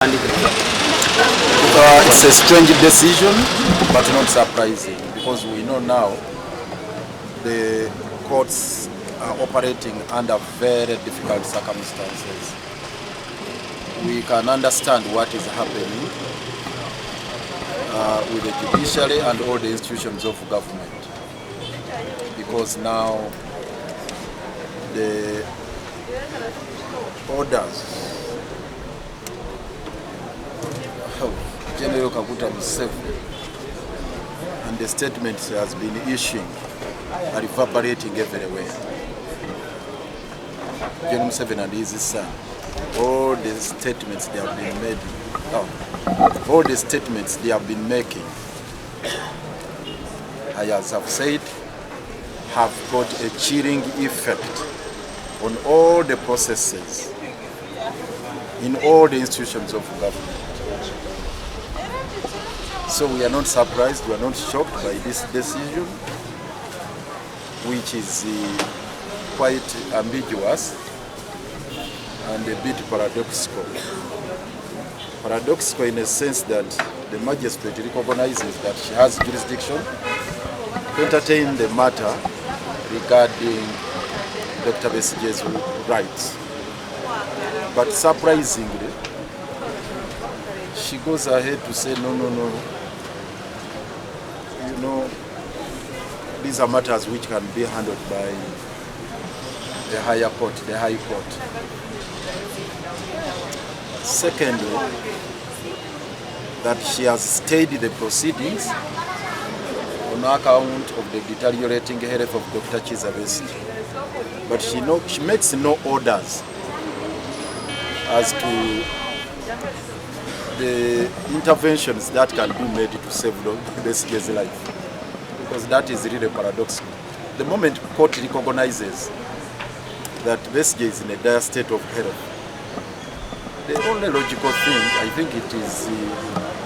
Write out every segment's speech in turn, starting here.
It's a strange decision, but not surprising, because we know now the courts are operating under very difficult circumstances. We can understand what is happening with the judiciary and all the institutions of government, because now the orders General Kaguta Museveni and the statements he has been issuing are reverberating everywhere. General Museveni and his son, all the statements they have been made, all the statements they have been making, as I've said, have got a chilling effect on all the processes in all the institutions of government. So we are not surprised, we are not shocked by this decision, which is quite ambiguous and a bit paradoxical. Paradoxical in a sense that the magistrate recognizes that she has jurisdiction to entertain the matter regarding Dr. Besigye's rights. But surprisingly, she goes ahead to say, no. You know, these are matters which can be handled by the higher court, the high court. Secondly, that she has stayed the proceedings on account of the deteriorating health of Dr. Kiiza Besigye. But she makes no orders as to the interventions that can be made to save Besigye's life, because that is really paradoxical. The moment court recognizes that Besigye is in a dire state of health, the only logical thing, I think it is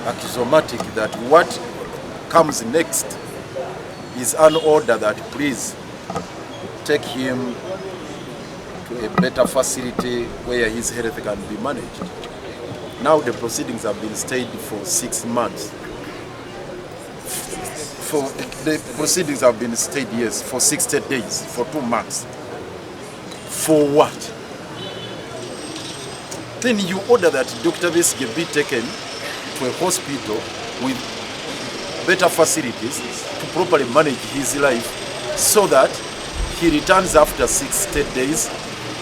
axiomatic that what comes next is an order that please take him to a better facility where his health can be managed. Now the proceedings have been stayed for 6 months. The proceedings have been stayed, yes, for 60 days, for 2 months. For what? Then you order that Dr. Besigye be taken to a hospital with better facilities to properly manage his life, so that he returns after 60 days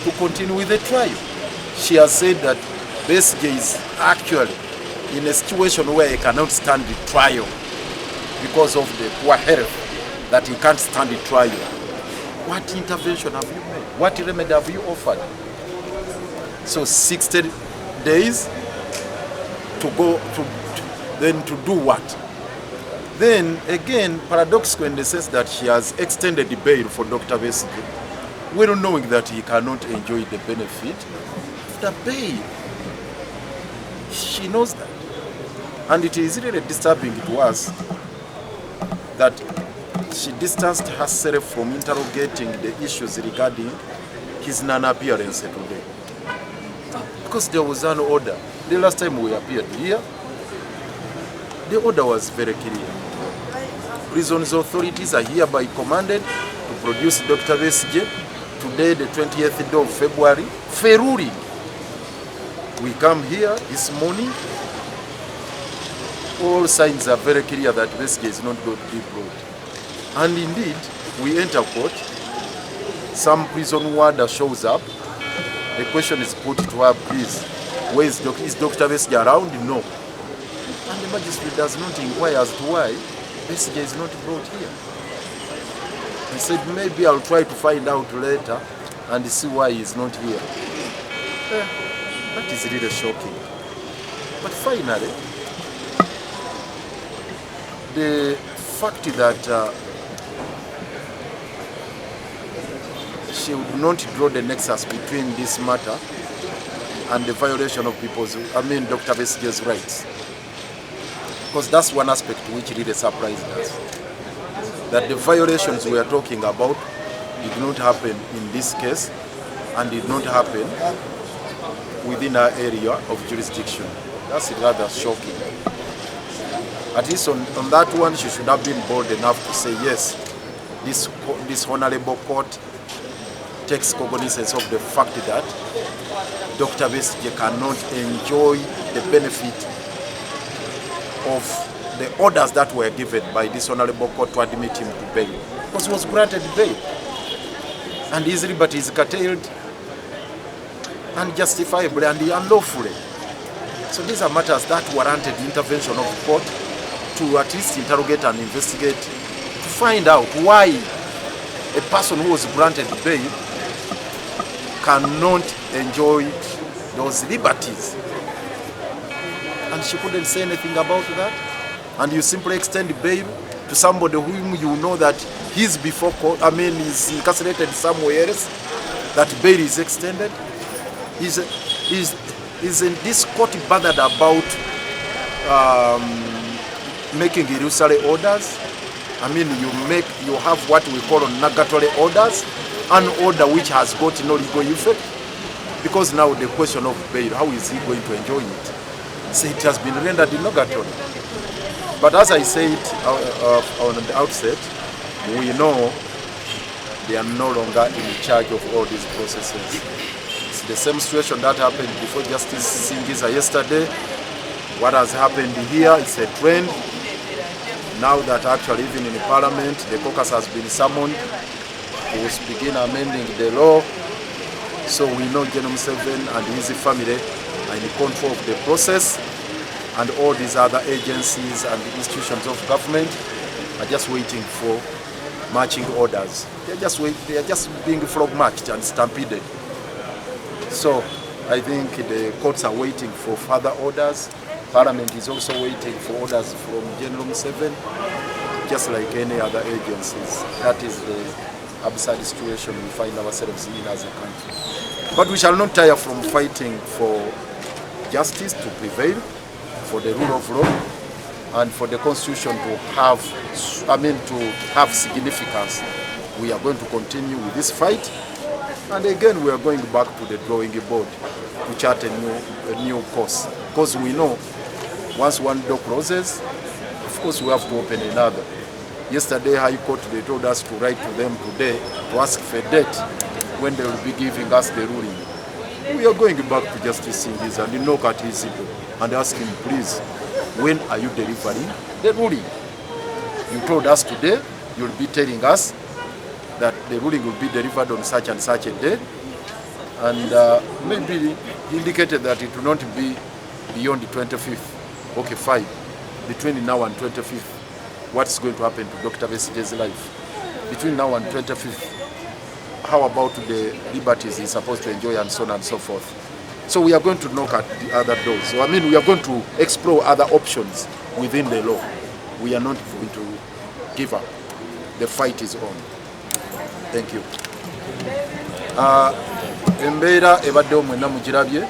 to continue with the trial. She has said that Besigye is actually in a situation where he cannot stand the trial because of the poor health, that he can't stand the trial. What intervention have you made? What remedy have you offered? So 60 days to go to then to do what? Then again, paradoxical in the sense that she has extended the bail for Dr. Besigye, well knowing that he cannot enjoy the benefit of the bail. She knows that. And it is really disturbing to us that she distanced herself from interrogating the issues regarding his non-appearance today. Because there was an order. The last time we appeared here, the order was very clear. Prisons authorities are hereby commanded to produce Dr. Besigye today, the 20th of February, Feruri. We come here this morning, all signs are very clear that Besigye is not going to be brought. And indeed, we enter court, some prison warder shows up, the question is put to her, please, is Dr. Besigye around? No. And the magistrate does not inquire as to why Besigye is not brought here. He said, maybe I'll try to find out later and see why he is not here. That is really shocking. But finally, the fact that she would not draw the nexus between this matter and the violation of Dr. Besigye's rights. Because that's one aspect which really surprised us. That the violations we are talking about did not happen in this case, and did not happen within our area of jurisdiction. That's rather shocking. At least on that one, she should have been bold enough to say, yes, this honorable court takes cognizance of the fact that Dr. Besigye cannot enjoy the benefit of the orders that were given by this honorable court to admit him to bail, because he was granted bail and his liberty is curtailed unjustifiably and unlawfully. So these are matters that warranted intervention of the court to at least interrogate and investigate to find out why a person who was granted bail cannot enjoy those liberties. And she couldn't say anything about that. And you simply extend bail to somebody whom you know that he's before court, he's incarcerated somewhere else, that bail is extended. Isn't this court bothered about making illusory orders? You have what we call nugatory orders, an order which has got no legal effect, because now the question of bail, how is he going to enjoy it? So it has been rendered nugatory. But as I said on the outset, we know they are no longer in charge of all these processes. It's the same situation that happened before Justice Kiiza yesterday. What has happened here is a trend. Now that actually even in the Parliament, the caucus has been summoned to begin amending the law. So we know General Museveni and his family are in control of the process, and all these other agencies and institutions of government are just waiting for marching orders. They are just being frog marched and stampeded. So I think the courts are waiting for further orders. Parliament is also waiting for orders from General Museveni, just like any other agencies. That is the absurd situation we find ourselves in as a country. But we shall not tire from fighting for justice to prevail, for the rule of law, and for the Constitution to have, significance. We are going to continue with this fight, and again we are going back to the drawing board to chart a new course, because we know once one door closes, of course we have to open another. Yesterday, High Court, they told us to write to them today to ask for a date when they will be giving us the ruling. We are going back to Justice Kiiza and knock at his door and ask him, please, when are you delivering the ruling? You told us today you will be telling us that the ruling will be delivered on such and such a day, and maybe indicated that it will not be beyond the 25th. Okay, fine. Between now and 25th, what's going to happen to Dr. Besigye's life? Between now and 25th, how about the liberties he's supposed to enjoy and so on and so forth? So we are going to knock at the other doors. So we are going to explore other options within the law. We are not going to give up. The fight is on. Thank you. Embeera ebadde omwena mugirabye.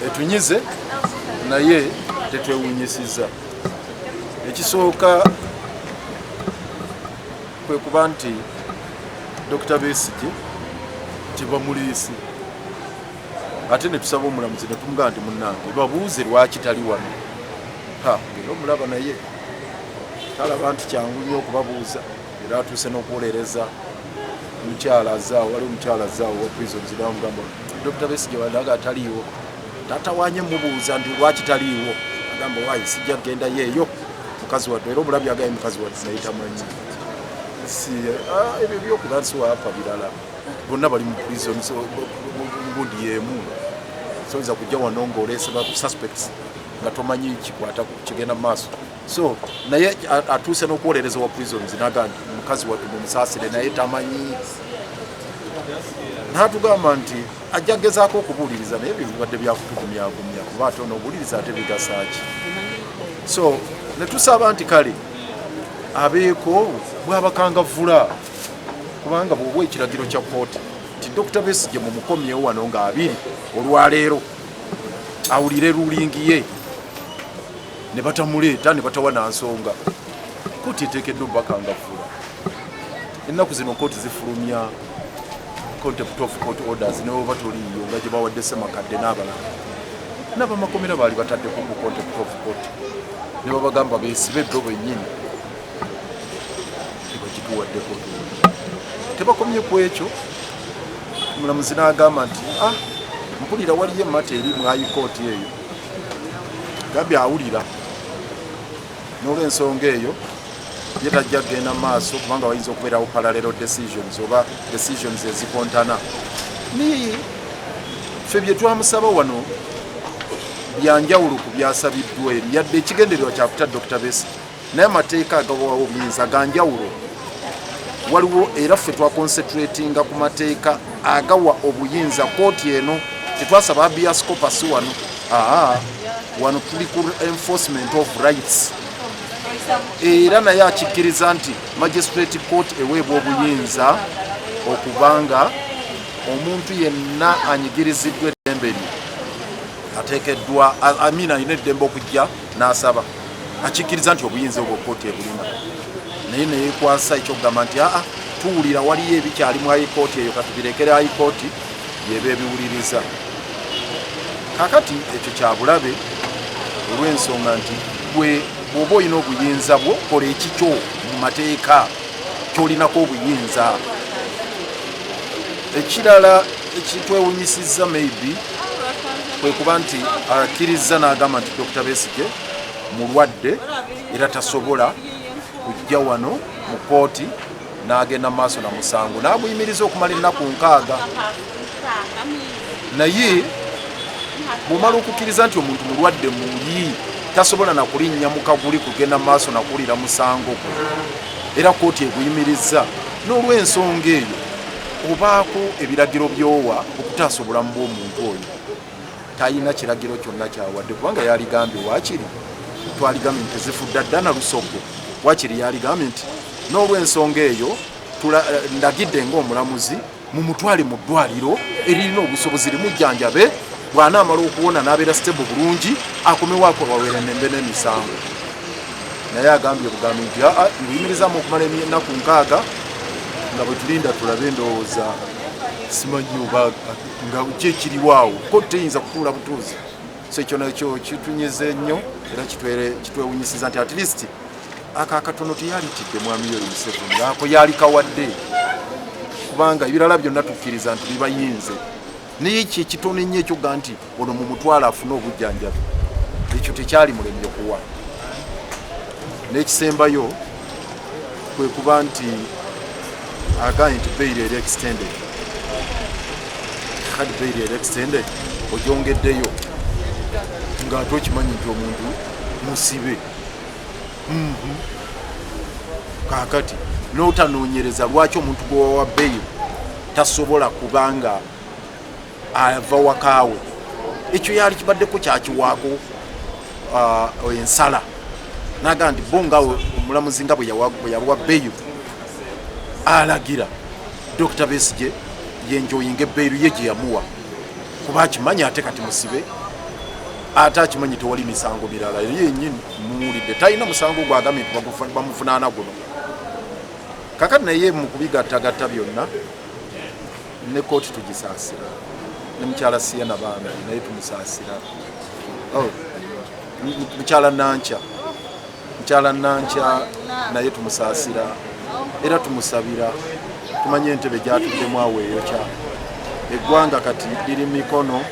Etunyize naye tetwewunyisiza. Ekisooka kwe kuba nti Dr. Besigye tebamuliisi, ate ne tusaba omulamuzi ne tumugamba nti munnange babuuze lwaki tali wano. Era omulaba naye talaba nti kyangu nnyo okubabuuza, era atuuse n'okuwolereza omukyala azaawo, waliwo omukyala azaawo wa prisons n'amugamba Dr. Besigye wandaga ataliiwo, tatawanye mubuuza nti lwaki taliiwo. Agamba waayi sijja kgenda yeeyo mukazi wadde, era omulabye agaye mukazi wadde naye tamanyi. Ebyo byokulansiwa apa birala bonna bali mu prison, mbundi yeemu soyinza kujja wano ng'oleeseba ku suspects nga tomanyi kikwata kigenda mu maaso. So naye atuuse n'okuwolereza wa prisons n'agamba nti mukazi wadde mumusaasire naye tamanyi. N'atugamba nti ajja gezaako okubuuliriza naye bibadde byakutugumyagumya kuba ate onobuuliriza ate bigasa ki. So ne tusaba nti kale abeeko bw'abakangavvula, kubanga bw'obwa ekiragiro kya kooti nti Dr. Besigye mumukomyewo wano nga 2 olwaleero awulire rulingi ye, ne batamuleeta ne batawa na nsonga. Kooti eteekeddwa bakangavvula. Ennaku zino kooti zifulumya contempt of court orders ne baba tuliyo nga gye bawadde Ssemakadde n'abalala n'abamakomera baali bataddeko ku contempt of court ne babagamba beesibe ebbo bennyini tebagituwaddeko tebakomye ku ekyo. Omulamuzi n'agamba nti mpulira waliyo emmata eri mu high court eyo gambye awulira n'olw'ensonga eyo ye tajja kgenda maaso kubanga wayinza okubeerawo parallel decisions oba decisions ezikontana. Ni ffe bye twamusaba wano byanjawulo ku byasabiddwa eri yadde ekigendererwa kyakuta Dr. Besigye naye amateeka agawawo obuyinza ganjawulo. Waliwo era ffe twaconcentratinga ku mateeka agawa obuyinza kooti eno tetwasaba habeas corpus wano. Wano tuli ku enforcement of rights era naye akikkiriza nti magistrate court eweebwa obuyinza okubanga omuntu yenna anyigiriziddwa eddembe lye ateekeddwa alina eddembe okujja n'asaba akikkiriza nti obuyinza obwo kooti ebulina naye neyekwasa ekyokugamba nti tuwulira waliyo ebikyali mu high court eyo katubirekere high court yeba ebiwuliriza. Kakati ekyo kyabulabe olw'ensonga nti gwe bw'oba olina obuyinza bwo kola ekikyo mu mateeka kyolinako obuyinza. Ekirala ekitwewunyisizza maybe kwe kuba nti akkiriza n'agamba nti Dr. Besigye mulwadde era tasobola kujja wano mu kooti n'agenda mu maaso na musango n'aguyimiriza okumala ennaku 6 naye bw'omala okukkiriza nti omuntu mulwadde muyi tasobola na kulinnya mu kaguli kugenda mu maaso nakuwulira musango era kooti eguyimiriza n'olw'ensonga eyo obaako ebiragiro by'owa okutaasa obulamu bw'omuntu oyo talina kiragiro kyonna kyawadde kubanga yaligambye waakiri twaligambye nti zifudde dda na lusogo waakiri yaligambye nti n'olw'ensonga eyo ndagidde ng'omulamuzi mumutwale mu ddwaliro eririna obusobozi limujjanjabe bw'anaamala okuwona n'abeera stable bulungi akomewaako wawera ennembe n'emisango. Naye agambye bugambi nti nguyimirizaamu okumala ennaku 6 nga bwe tulinda tulabe endowooza simanyi oba nga kyekiriwaawo ko teyinza kutuula butuuzi. So ekyo nakyo kitunyize nnyo era kitwewunyisiza nti at least akakatono teyalitidde mwami Yoweri Museveni ako yalikawadde kubanga ebirala byonna tukkiriza nti bibayinze naye ekyo ekitono ennyo ekyoga nti ono mu mutwalo afune obujjanjabi ekyo tekyali mulemye kuwa. N'ekisembayo kwe kuba nti aganye nti bail eri extended kadi bail eri extended ogyongeddeyo ng'ate okimanyi nti omuntu musibe kakati n'otanoonyereza lwaki omuntu gwewawa bail tasobola kubanga ava wakaawe ekyo yali kibaddeko kyakiwaako ensala naga nti bo ngawe omulamuzi nga bwe yawa bail alagira Dr. Besigye yenjoyinga ebbeeru ye gye yamuwa kuba akimanyi ate kati musibe ate akimanyi tewali misango mirala yennyini muwulidde talina musango gwagambye nti bamuvunaana guno. Kakati naye mu kubigattagatta byonna ne kooti tugisaasira ne mukyala Siena Bambi naye tumusaasira. Mukyala Nanca naye tumusaasira era tumusabira tumanye entebe gyatuddemu awo eyokya. Eggwanga kati liri mikono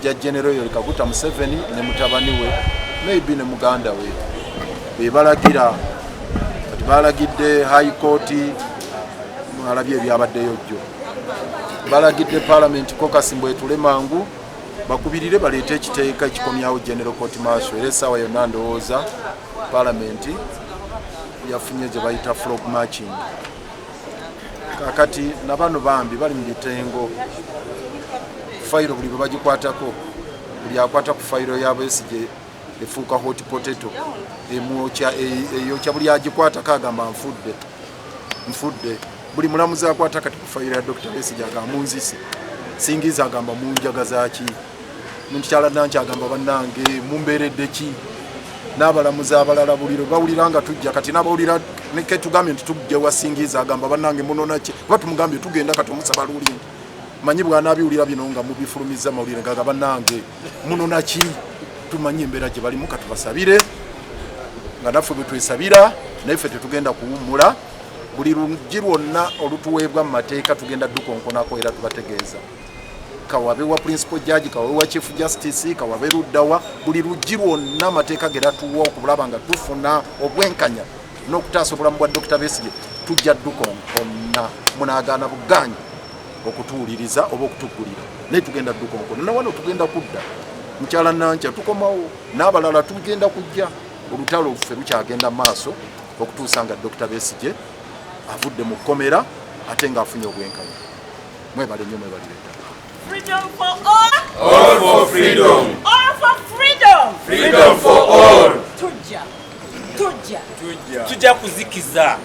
gya General Yoweri Kaguta Museveni ne mutabani we maybe ne muganda we bebalagira kati balagidde high court mwalabye ebyabaddeyo jjo balagidde parliament caucus mbwetule mangu bakubirire baleete ekiteeka ekikomyawo general court martial era essaawa yonna ndowooza parliament yafunye gye bayita frog marching. Kakati nabano bambi bali mu bitengo fayiro buli bwe bagikwatako buli akwata ku fayiro ya Besigye efuuka hot potato eyokya buli agikwatako agamba nfudde buli mulamuzi akwata kati ku fayiro ya Dr. Besigye agamba munzisi singiza agamba munjagazaaki mukyala Nanca agamba bannange mumbeeredde ki n'abalamuzi abalala buliro bawulira nga tujja kati n'abawulira ne ketugambye nti tujja wasingiza agamba bannange munona ki oba tumugambye tugenda kati omusaba lulingi manyi bw'anaabiwulira bino nga mubifulumiza mawulire ngaga bannange muno naki tumanyi embeera gye balimu katubasabire nga naffe bwe twesabira naffe tetugenda kuwummula buli luggi lwonna olutuweebwa mu mateeka tugenda dukonkonako era tubategeeza kawabe wa principal judge kawabe wa chief justice kawabe luddawa buli luggi lwonna amateeka ge ratuwa okulaba nga tufuna obwenkanya n'okutaasa obulamu bwa Dr. Besigye tujja dukonkona munaagaana Bagaanye okutuwuliriza oba okutugulira naye tugenda dukonkona nawano tugenda kudda mukyala Nankya tukomawo n'abalala tugenda kujja olutalo luffe lukyagenda maaso okutuusa nga Dr. Besigye avudde mu kkomera ate ng'afunye obwenkanya mwebale nnyo mwebalire ddala. Freedom for all. All for freedom. All for freedom. Freedom for all. Tujja kuzikiza.